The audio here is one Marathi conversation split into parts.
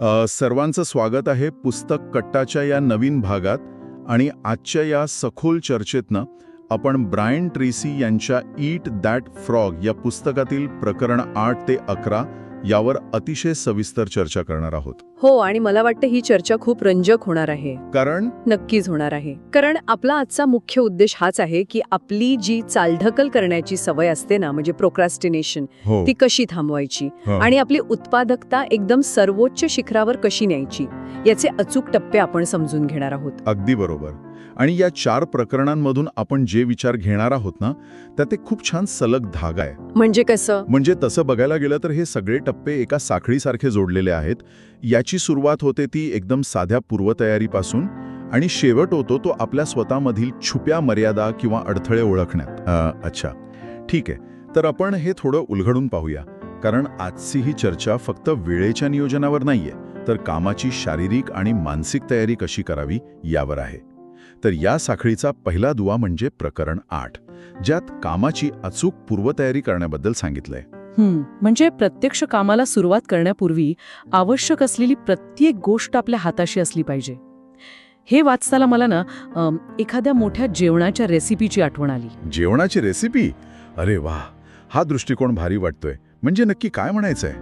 सर्वांचं स्वागत आहे पुस्तक कट्टाच्या या नवीन भागात. आणि आजच्या या सखोल चर्चेतनं आपण ब्रायन ट्रेसी यांच्या ईट दॅट फ्रॉग या पुस्तकातील प्रकरण 8 ते 11 यावर अतिशय सविस्तर चर्चा करणार आहोत. हो, आणि मला वाटतं ही चर्चा खूप रंजक होणार आहे. कारण नक्कीच होणार आहे. कारण आपला आजचा मुख्य उद्देश हाच आहे की आपली जी चालढकल करण्याची सवय असते ना, म्हणजे प्रोक्रॅस्टिनेशन, हो, ती कशी थांबवायची हो. आणि आपली उत्पादकता एकदम सर्वोच्च शिखरावर कशी न्यायची, याचे अचूक टप्पे आपण समजून घेणार आहोत. अगदी बरोबर. आणि या 4 प्रकरणांमधून आपण जे विचार घेणार आहोत ना, त्यात एक खूप छान सलग धागा आहे. म्हणजे कसं? म्हणजे तसं बघायला गेलं तर हे सगळे टप्पे एका साखळीसारखे जोडलेले आहेत. याची सुरुवात होते ती एकदम साध्या पूर्वतयारीपासून आणि शेवट होतो तो आपल्या स्वतःमधील छुप्या मर्यादा किंवा अडथळे ओळखण्यात. अच्छा, ठीक आहे. तर आपण हे थोडं उलगडून पाहूया, कारण आजची ही चर्चा फक्त वेळेच्या नियोजनावर नाहीये, तर कामाची शारीरिक आणि मानसिक तयारी कशी करावी यावर आहे. तर या साखळीचा पहिला दुवा म्हणजे प्रकरण 8, ज्यात कामाची अचूक पूर्वतयारी करण्याबद्दल सांगितलंय. म्हणजे प्रत्यक्ष कामाला सुरुवात करण्यापूर्वी आवश्यक असलेली प्रत्येक गोष्ट आपल्या हाताशी असली पाहिजे. हे वाचताना मला ना एखाद्या मोठ्या जेवणाच्या रेसिपीची आठवण आली. जेवणाची रेसिपी? अरे वा, हा दृष्टिकोन भारी वाटतोय. म्हणजे नक्की काय म्हणायचंय?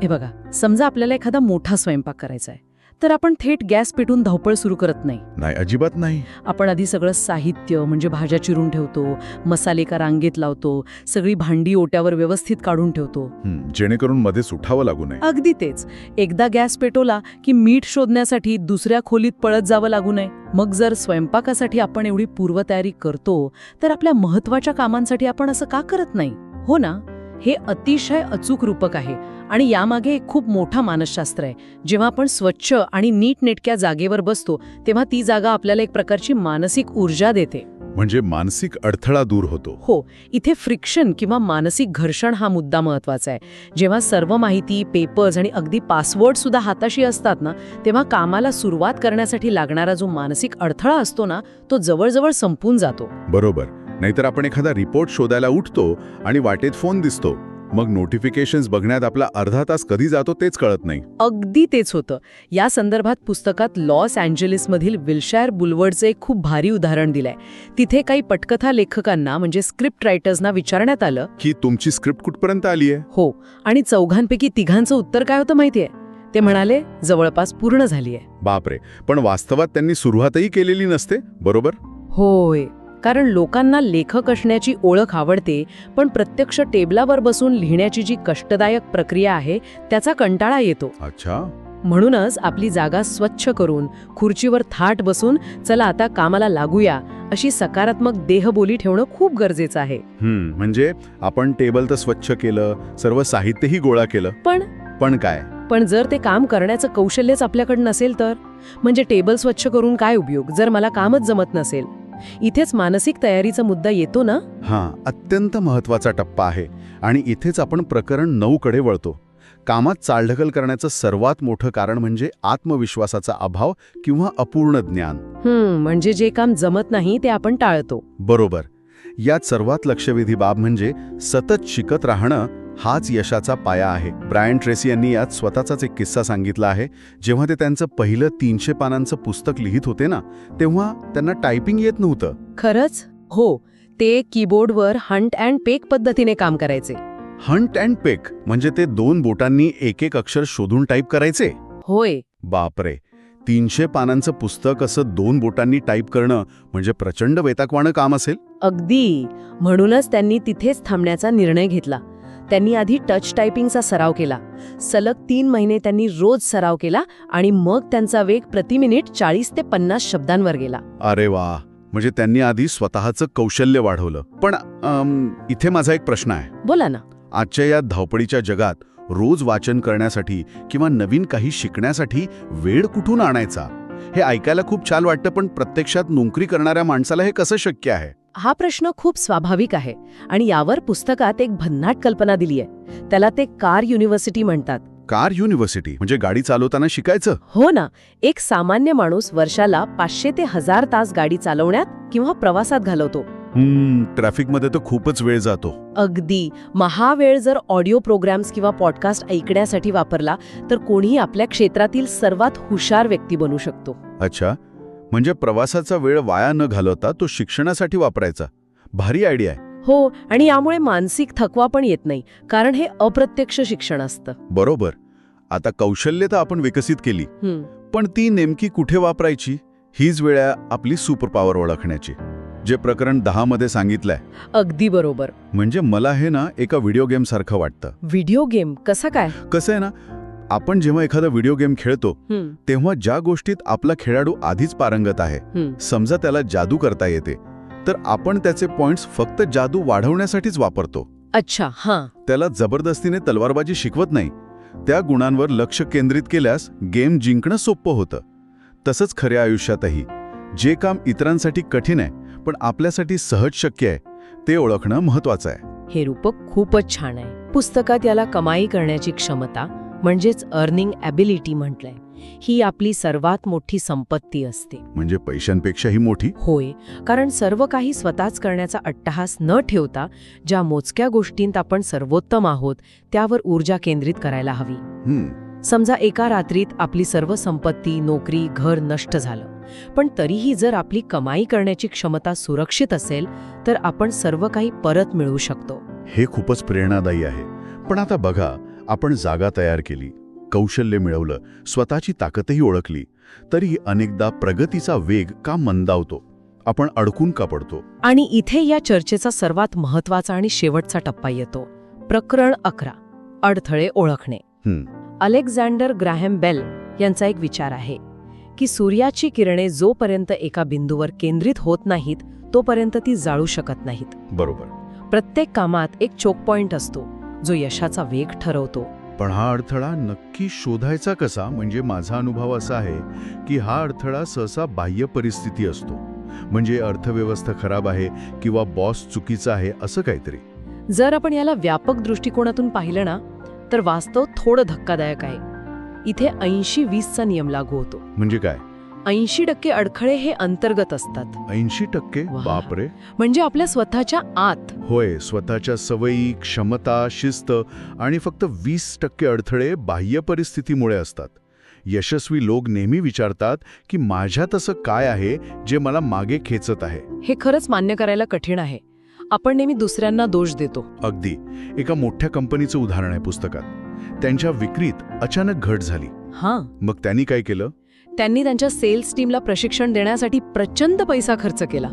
हे बघा, समजा आपल्याला एखादा मोठा स्वयंपाक करायचा आहे, तर आपण थेट गॅस पेटून धावपळ सुरू करत नाही. नाही, अजिबात नाही. आपण आधी सगळं साहित्य म्हणजे भाज्या चिरून ठेवतो, मसाले एका रांगेत लावतो, सगळी भांडी ओट्यावर व्यवस्थित काढून ठेवतो, जेणेकरून मध्येच उठावं लागू नये. अगदी तेच. एकदा गॅस पेटवला की मीठ शोधण्यासाठी दुसऱ्या खोलीत पळत जावं लागू नये. मग जर स्वयंपाकासाठी आपण एवढी पूर्वतयारी करतो, तर आपल्या महत्वाच्या कामांसाठी आपण असं का करत नाही? हो ना, हे अतिशय अचूक रूपक आहे. आणि यामागे एक खूप मोठा मानसशास्त्र आहे. जेव्हा आपण स्वच्छ आणि नीटनेटक्या जागेवर बसतो, तेव्हा ती जागा आपल्याला एक प्रकारची मानसिक ऊर्जा देते. म्हणजे मानसिक अडथळा दूर होतो. हो, इथे फ्रिक्शन किंवा मानसिक घर्षण हा मुद्दा महत्वाचा आहे. जेव्हा सर्व माहिती, पेपर्स आणि अगदी पासवर्ड सुद्धा हाताशी असतात ना, तेव्हा कामाला सुरुवात करण्यासाठी लागणारा जो मानसिक अडथळा असतो ना, तो जवळजवळ संपून जातो. बरोबर. नाहीतर आपण एखादा रिपोर्ट शोधायला उठतो आणि वाटेत फोन दिसतो, मग नोटिफिकेशन्स बघण्यात आपला अर्धा तास कधी जातो तेच कळत नाही. अगदी तेच होतं. या संदर्भात पुस्तकात लॉस एंजेलिसमधील विल्शायर बुलवर्डचं एक खूप भारी उदाहरण दिलंय. तिथे काही पटकथा लेखकांना म्हणजे स्क्रिप्ट रायटर्सना विचारण्यात आलं की तुमची स्क्रिप्ट कुठपर्यंत आली आहे? हो, आणि 4पैकी 3 उत्तर काय होतं माहितीये? ते म्हणाले, जवळपास पूर्ण झालीये. बापरे. पण वास्तवात त्यांनी सुरुवातही केलेली नसते, बरोबर? होय, कारण लोकांना लेखक असण्याची ओळख आवडते, पण प्रत्यक्ष टेबलावर बसून लिहिण्याची जी कष्टदायक प्रक्रिया आहे त्याचा कंटाळा येतो. अच्छा. म्हणूनच आपली जागा स्वच्छ करून, खुर्चीवर थाट बसून चला आता कामाला लागूया, अशी सकारात्मक देहबोली ठेवणं खूप गरजेचं आहे. म्हणजे आपण टेबल तर स्वच्छ केलं, सर्व साहित्यही गोळा केलं, पण काय? पण जर ते काम करण्याचं कौशल्यच आपल्याकडे नसेल तर? म्हणजे टेबल स्वच्छ करून काय उपयोग जर मला कामच जमत नसेल? इथेच मानसिक तयारीचा मुद्दा येतो ना. अत्यंत महत्वाचा टप्पा आहे. आणि इथेच आपण प्रकरण 9 कडे वळतो. कामात चालढकल करण्याचं सर्वात मोठं कारण म्हणजे आत्मविश्वासाचा अभाव किंवा अपूर्ण ज्ञान. म्हणजे जे काम जमत नाही ते आपण टाळतो. बरोबर. यात सर्वात लक्षवेधी बाब म्हणजे सतत शिकत राहणं हाच यशाचा पाया आहे. ब्रायन ट्रेसी यांनी यात स्वतःचाच एक किस्सा सांगितला आहे. जेव्हा ते त्यांचं पहिलं 300 पानांचं पुस्तक लिहित होते ना, तेव्हा त्यांना टायपिंग येत नव्हतं. खरंच? हो, ते कीबोर्डवर हंट अँड पेक पद्धतीने काम करायचे. हंट अँड पेक म्हणजे ते 2 बोटांनी एक अक्षर शोधून टाईप करायचे? होय. बापरे. 300 पानांचं पुस्तक असं 2 बोटांनी टाईप करणं म्हणजे प्रचंड वैतागवाणं काम असेल. अगदी. म्हणूनच त्यांनी तिथेच थांबण्याचा निर्णय घेतला. त्यांनी आधी टच टायपिंगचा सराव केला. सलग 3 महिने त्यांनी रोज सराव केला आणि मग त्यांचा वेग प्रति मिनिट 40 ते 50 शब्दांवर गेला. अरे वा. म्हणजे त्यांनी आधी स्वतःचं कौशल्य वाढवलं. पण इथे माझा एक प्रश्न आहे. बोला ना. आजच्या या धावपळीच्या जगात रोज वाचन करण्यासाठी किंवा नवीन काही शिकण्यासाठी वेळ कुठून आणायचा? हे ऐकायला खूप छान वाटतं, पण प्रत्यक्षात नोकरी करणाऱ्या माणसाला हे कसं शक्य आहे? हा प्रश्न खूप स्वाभाविक आहे आणि यावर पुस्तकात एक भन्नाट कल्पना दिली आहे. त्याला ते कार युनिव्हर्सिटी म्हणतात. कार युनिव्हर्सिटी म्हणजे गाडी चालवताना शिकायचं? हो ना. एक सामान्य माणूस वर्षाला 500 ते 1000 तास गाडी चालवण्यात किंवा प्रवासात घालवतो. ट्रॅफिकमध्ये तर खूपच वेळ जातो. अगदी. हा वेळ जर ऑडिओ प्रोग्राम्स किंवा पॉडकास्ट ऐकण्यासाठी वापरला तर कोणीही आपल्या क्षेत्रातील सर्वात हुशार व्यक्ती बनू शकतो. अच्छा, म्हणजे प्रवासाचा वेळ वाया न घालवता तो शिक्षणासाठी वापरायचा. भारी आयडिया आहे. हो, आणि यामुळे मानसिक थकवा पण येत नाही, कारण हे अप्रत्यक्ष शिक्षण असतं. बरोबर. आता कौशल्य तर आपण विकसित केली, पण ती नेमकी कुठे वापरायची हीच वेळ आहे आपली सुपर पॉवर ओळखण्याची, जे प्रकरण 10 मध्ये सांगितलंय. अगदी बरोबर. म्हणजे मला हे ना एका व्हिडिओ गेम सारखं वाटतं. व्हिडिओ गेम कसा काय? कसं आहे ना, आपण जेव्हा एखादा व्हिडिओ गेम खेळतो तेव्हा ज्या गोष्टीत आपला खेळाडू आधीच पारंगत आहे, समजा त्याला जादू करता येते, तर आपण त्याचे पॉइंट्स फक्त जादू वाढवण्यासाठीच वापरतो. अच्छा, हां. त्याला जबरदस्तीने तलवारबाजी शिकवत नाही. त्या गुणांवर लक्ष केंद्रित केल्यास गेम जिंकणं सोपं होतं. तसंच खऱ्या आयुष्यातही जे काम इतरांसाठी कठीण आहे पण आपल्यासाठी सहज शक्य आहे, ते ओळखणं महत्वाचं आहे. हे रूपक खूपच छान आहे. पुस्तकात याला कमाई करण्याची क्षमता म्हणजेच अर्निंग ॲबिलिटी म्हटलंय. ही आपली सर्वात मोठी संपत्ती असते. म्हणजे पैशांपेक्षाही मोठी? होय, कारण सर्व काही स्वतःच करण्याचा अट्टहास न ठेवता ज्या मोजक्या गोष्टींत आपण सर्वोत्तम आहोत त्यावर ऊर्जा केंद्रित करायला हवी. समजा एका रात्रीत आपली सर्व संपत्ती, नोकरी, घर नष्ट झालं, पण तरीही जर आपली कमाई करण्याची क्षमता सुरक्षित असेल तर आपण सर्व काही परत मिळवू शकतो. हे खूपच प्रेरणादायी आहे. पण आता बघा, आपण जागा तयार केली, कौशल्य मिळवलं, स्वतःची ताकदही ओळखली, तरी अनेकदा प्रगतीचा वेग का मंदावतो? आपण अडकून का पडतो? आणि इथे या चर्चेचा सर्वात महत्वाचा आणि शेवटचा टप्पा येतो. प्रकरण 11, अडथळे ओळखणे. अलेक्झांडर ग्रॅहम बेल यांचा एक विचार आहे की सूर्याची किरणे जोपर्यंत एका बिंदूवर केंद्रित होत नाहीत तोपर्यंत ती जाळू शकत नाहीत. बरोबर. प्रत्येक कामात एक चोक पॉइंट असतो जो यशाचा वेग ठरवतो. पण हा अडथळा नक्की शोधायचा कसा? म्हणजे माझा अनुभव असा आहे की हा अडथळा सहसा बाह्य परिस्थिती असतो. म्हणजे अर्थव्यवस्था खराब आहे किंवा बॉस चुकीचा आहे असं काहीतरी. जर आपण याला व्यापक दृष्टिकोनातून पाहिलं ना तर वास्तव थोडं धक्कादायक आहे. इथे 80-20चा नियम लागू होतो. म्हणजे काय? 80% अडखळे हे अंतर्गत असतात. 80%? बापरे. म्हणजे आपल्या स्वतःच्या आत. होय, स्वतःच्या सवयी, क्षमता, शिस्त आणि फक्त 20% अडथळे बाह्य परिस्थितीमुळे असतात. यशस्वी लोक नेहमी विचारतात की माझ्यात असं काय आहे जे मला मागे खेचत आहे. हे खरंच मान्य करायला कठीण आहे. आपण नेहमी दुसऱ्यांना दोष देतो. अगदी. एका मोठ्या कंपनीचं उदाहरण आहे पुस्तकात. त्यांच्या विक्रीत अचानक घट झाली. मग त्यांनी काय केलं? त्यांनी त्यांच्या सेल्स टीमला प्रशिक्षण देण्यासाठी प्रचंड पैसा खर्च केला.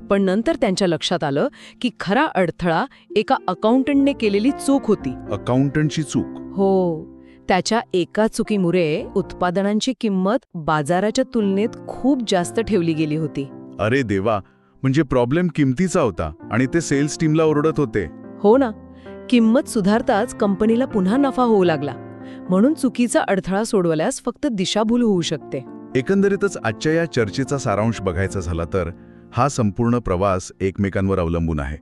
पण नंतर त्यांच्या लक्षात आलं की खरा अडथळा एका अकाउंटंटने केलेली चूक होती. अकाउंटंटची चूक? हो. त्याच्या एका चुकीमुळे उत्पादनांची किंमत बाजाराच्या तुलनेत खूप जास्त ठेवली गेली होती. अरे देवा. म्हणजे प्रॉब्लेम किमतीचा होता आणि ते सेल्स टीमला ओरडत होते. हो ना. किंमत सुधारताच कंपनीला पुन्हा नफा होऊ लागला. म्हणून चुकीचा अडथळा सोडवल्यास फक्त दिशाभूल होऊ शकते. एकंदरीतच आजच्या या चर्चेचा सारांश बघायचा झाला तर हा संपूर्ण प्रवास एकमेकांवर अवलंबून आहे.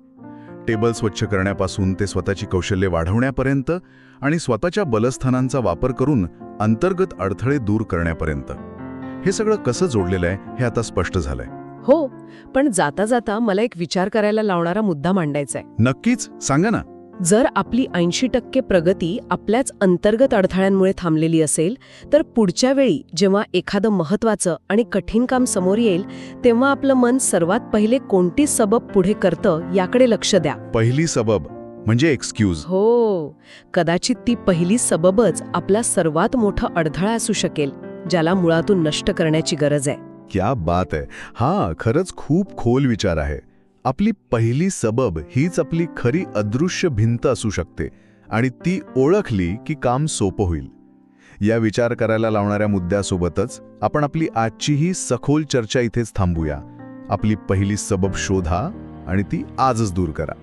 टेबल स्वच्छ करण्यापासून ते स्वतःची कौशल्ये वाढवण्यापर्यंत आणि स्वतःच्या बलस्थानांचा वापर करून अंतर्गत अडथळे दूर करण्यापर्यंत हे सगळं कसं जोडलेलं आहे हे आता स्पष्ट झालंय. हो, पण जाता जाता मला एक विचार करायला लावणारा मुद्दा मांडायचा आहे. नक्कीच, सांगा ना. जर आपली 80% प्रगती आपल्याच अंतर्गत अडथळ्यांमुळे थांबलेली असेल तर पुढच्या वेळी जेव्हा एखादं महत्वाचं आणि कठीण काम समोर येईल तेव्हा आपलं मन सर्वात पहिले कोणती सबब पुढे करतं याकडे लक्ष द्या. पहिली सबब म्हणजे एक्सक्यूज. हो, कदाचित ती पहिली सबबच आपला सर्वात मोठा अडथळा असू शकेल, ज्याला मुळातून नष्ट करण्याची गरज आहे. क्या बात आहे. हा खरंच खूप खोल विचार आहे. आपली पहिली सबब हीच आपली खरी अदृश्य भिंत असू शकते आणि ती ओळखली की काम सोपं होईल. या विचार करायला लावणाऱ्या मुद्द्यासोबतच आपण आपली आजची ही सखोल चर्चा इथेच थांबूया. आपली पहिली सबब शोधा आणि ती आजच दूर करा.